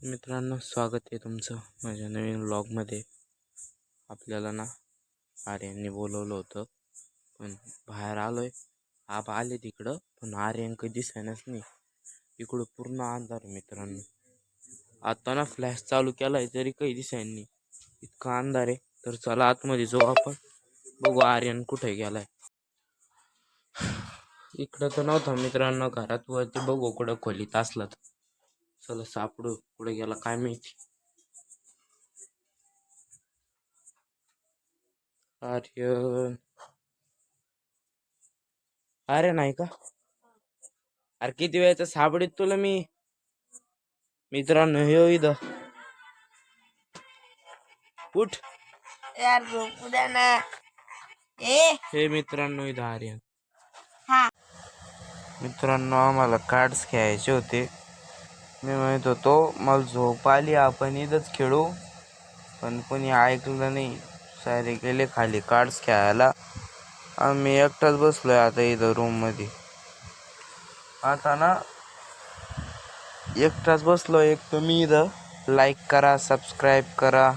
मित्रांनो, स्वागत आहे तुमचं माझ्या नवीन व्लॉगमध्ये. आपल्याला ना आर्यनने बोलवलं होतं, पण बाहेर आलोय. आप आले तिकडं, पण आर्यन काही दिसायलाच नाही. इकडं पूर्ण अंधार आहे मित्रांनो. आता ना फ्लॅश चालू केलाय तरी काही दिसायला नाही, इतका अंधार आहे. तर चला आतमध्ये जाऊ आपण, बघू आर्यन कुठे गेलाय. इकडं तर नव्हता मित्रांनो, घरात वरती बघू कुठं खोलीत असला तर. चला सापडू, कुठे गेला काय माहिती. आर्यन, अरे नाही का? अरे किती वेळचं सापडीत तुला मी. मित्रांनो हे इथं उठ. यार झोपू द्या ना. हे मित्रांनो इथं आर्यन. हा मित्रांनो आम्हाला कार्ड्स खेळायचे होते. मी म्हणत होतो मला झोप आली, आपण इथंच खेळू, पण कोणी ऐकलं नाही. सारे गेले खाली कार्ड्स खेळायला. आम्ही एकटाच बसलोय आता इथं रूम मध्ये. आता ना एकटाच बसलो. एक तुम्ही इथं लाईक करा, सबस्क्राईब करा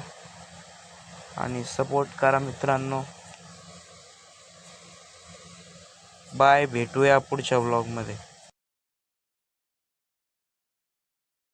आणि सपोर्ट करा मित्रांनो. बाय, भेटूया पुढच्या व्लॉगमध्ये.